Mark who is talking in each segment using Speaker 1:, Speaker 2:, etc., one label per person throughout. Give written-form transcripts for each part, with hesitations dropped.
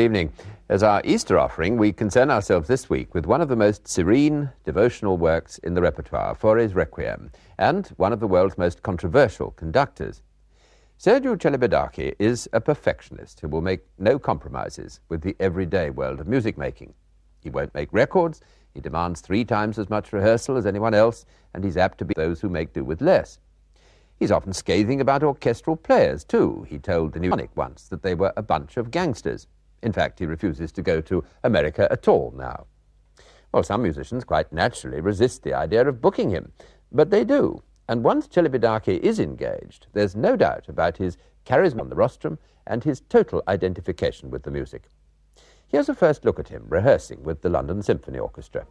Speaker 1: evening. As our Easter offering, we concern ourselves this week with one of the most serene devotional works in the repertoire, Faure's Requiem, and one of the world's most controversial conductors. Sergiu Celibidache is a perfectionist who will make no compromises with the everyday world of music making. He won't make records, he demands 3 times as much rehearsal as anyone else, and he's apt to be those who make do with less. He's often scathing about orchestral players, too. He told the New Symphony once that they were a bunch of gangsters. In fact, he refuses to go to America at all now. Well, some musicians quite naturally resist the idea of booking him, but they do. And once Celibidache is engaged, there's no doubt about his charisma on the rostrum and his total identification with the music. Here's a first look at him rehearsing with the London Symphony Orchestra.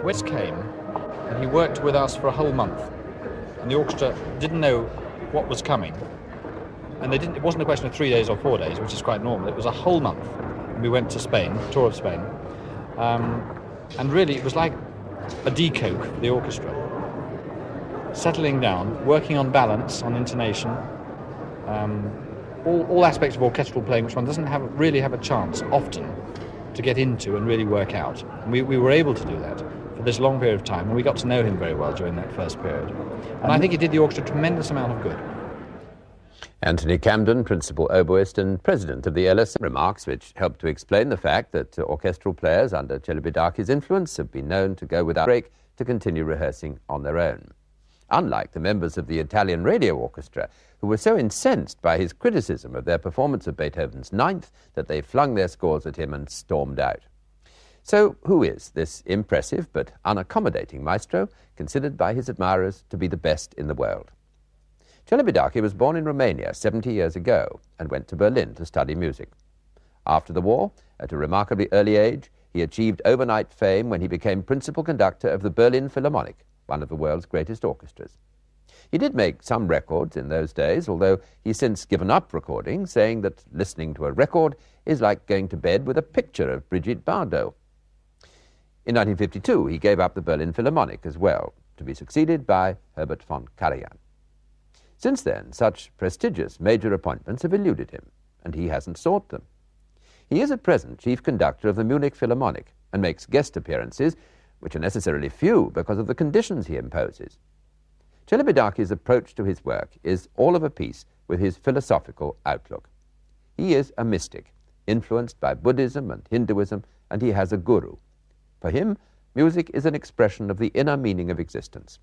Speaker 2: West came and he worked with us for a whole month, and the orchestra didn't know what was coming, and it wasn't a question of 3 days or 4 days, which is quite normal. It was a whole month, and we went to Spain, tour of Spain, and really it was like a decoke for the orchestra, settling down, working on balance, on intonation, all aspects of orchestral playing which one doesn't really have a chance often to get into and really work out. And we were able to do that for this long period of time, and we got to know him very well during that first period. And I think he did the orchestra a tremendous amount of good.
Speaker 1: Anthony Camden, principal oboist and president of the LSO, remarks which help to explain the fact that orchestral players under Celibidache's influence have been known to go without break to continue rehearsing on their own. Unlike the members of the Italian radio orchestra, who were so incensed by his criticism of their performance of Beethoven's Ninth that they flung their scores at him and stormed out. So who is this impressive but unaccommodating maestro, considered by his admirers to be the best in the world? Celibidache was born in Romania 70 years ago and went to Berlin to study music. After the war, at a remarkably early age, he achieved overnight fame when he became principal conductor of the Berlin Philharmonic, one of the world's greatest orchestras. He did make some records in those days, although he's since given up recording, saying that listening to a record is like going to bed with a picture of Brigitte Bardot. In 1952, he gave up the Berlin Philharmonic as well, to be succeeded by Herbert von Karajan. Since then, such prestigious major appointments have eluded him, and he hasn't sought them. He is at present chief conductor of the Munich Philharmonic and makes guest appearances, which are necessarily few because of the conditions he imposes. Celibidache's approach to his work is all of a piece with his philosophical outlook. He is a mystic, influenced by Buddhism and Hinduism, and he has a guru. For him, music is an expression of the inner meaning of existence.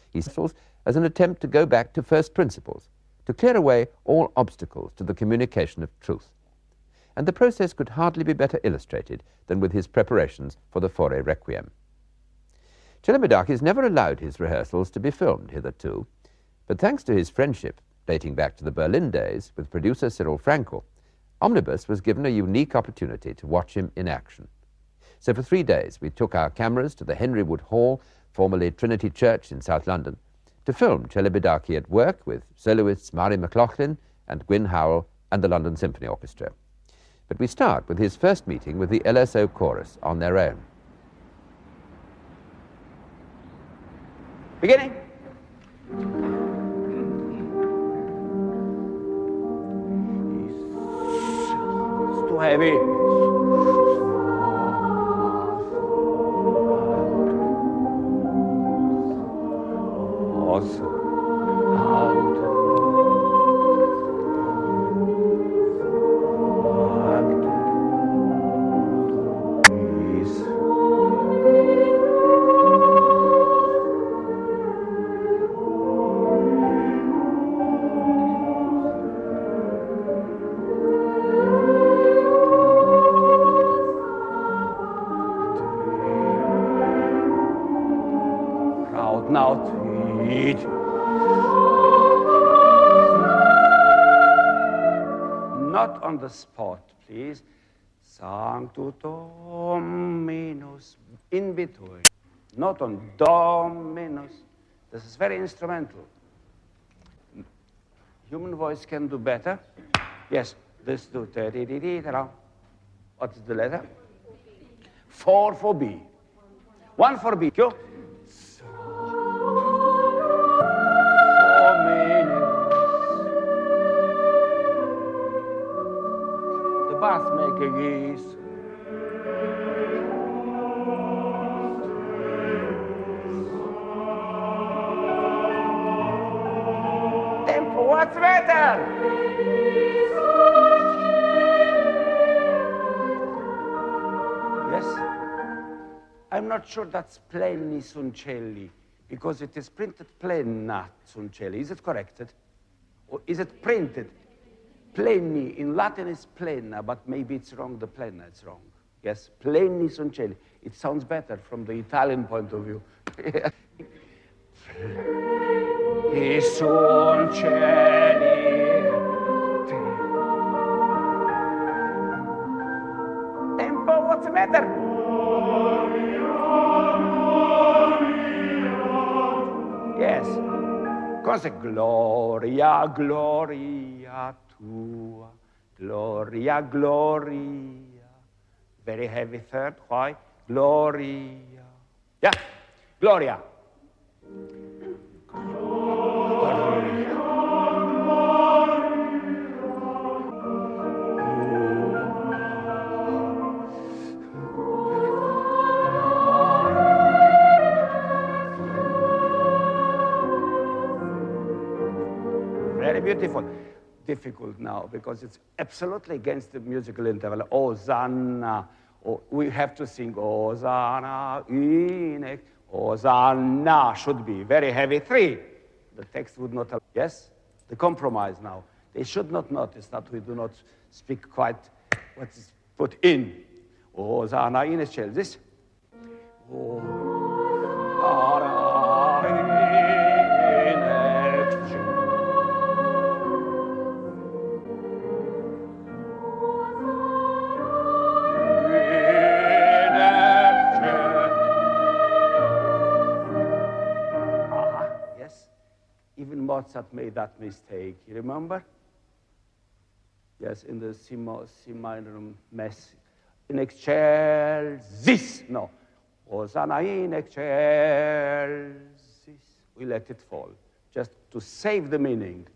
Speaker 1: He sees as an attempt to go back to first principles, to clear away all obstacles to the communication of truth. And the process could hardly be better illustrated than with his preparations for the Faure Requiem. Celibidache has never allowed his rehearsals to be filmed hitherto, but thanks to his friendship, dating back to the Berlin days, with producer Cyril Frankel, Omnibus was given a unique opportunity to watch him in action. So for 3 days we took our cameras to the Henry Wood Hall, formerly Trinity Church in South London, to film Celibidache at work with soloists Mary McLaughlin and Gwyn Howell and the London Symphony Orchestra. But we start with his first meeting with the LSO chorus on their own. Beginning.
Speaker 3: It's too heavy. Out. Read. Not on the spot, please. Sanctus Dominus, in between. Not on Dominus. This is very instrumental. Human voice can do better. Yes, this do. What is the letter? 4 for B. 1 for B. Go. The bath maker is. Tempo, what's better? Yes? I'm not sure that's plainly Suncelli, because it is printed plena Suncelli. Is it corrected? Or is it printed? Pleni, in Latin is plena, but maybe it's wrong, the plena is wrong. Yes, pleni Suncelli. It sounds better from the Italian point of view. I Suncelli. Tempo, what's the matter? Yes. Cosa? Gloria, gloria tua. Gloria, gloria. Very heavy third. Why? Gloria. Yeah. Gloria. Very beautiful. Difficult now because it's absolutely against the musical interval. Hosanna. Oh, we have to sing Hosanna in Hosanna should be very heavy 3. The text would not. Yes? The compromise now. They should not notice that we do not speak quite what is put in. Hosanna in excelsis. Hosanna in excelsis. Even Mozart made that mistake. You remember? Yes, in the C minor Mess. In excelsis. No. Hosanna in excelsis. We let it fall, just to save the meaning.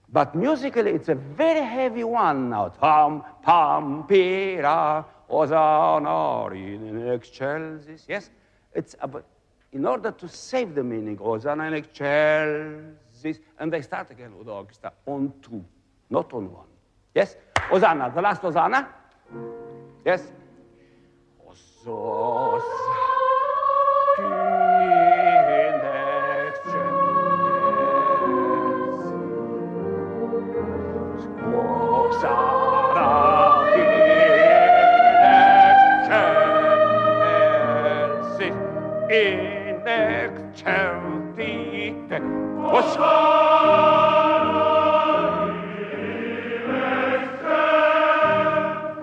Speaker 3: But musically, it's a very heavy one now. Tam, pam, pira, Hosanna in excelsis. Yes? It's about. In order to save the meaning, Hosanna in excelsis, and they start again with the orchestra on 2, not on 1. Yes? Hosanna, the last Hosanna. Yes? Hosanna in excelsis. Hosanna in excelsis.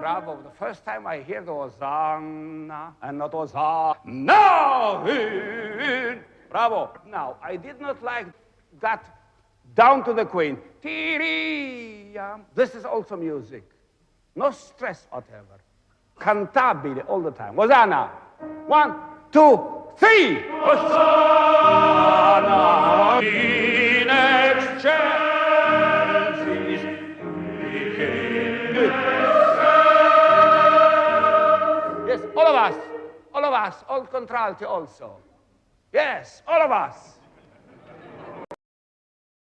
Speaker 3: Bravo. The first time I hear the Hosanna and not Hosanna. Bravo. Now, I did not like that down to the Queen. Tyriam. This is also music. No stress whatever. Cantabile all the time. Hosanna. 1, 2, 3. Hosanna in excelsis. Yes, all of us, all contralti also. Yes, all of us.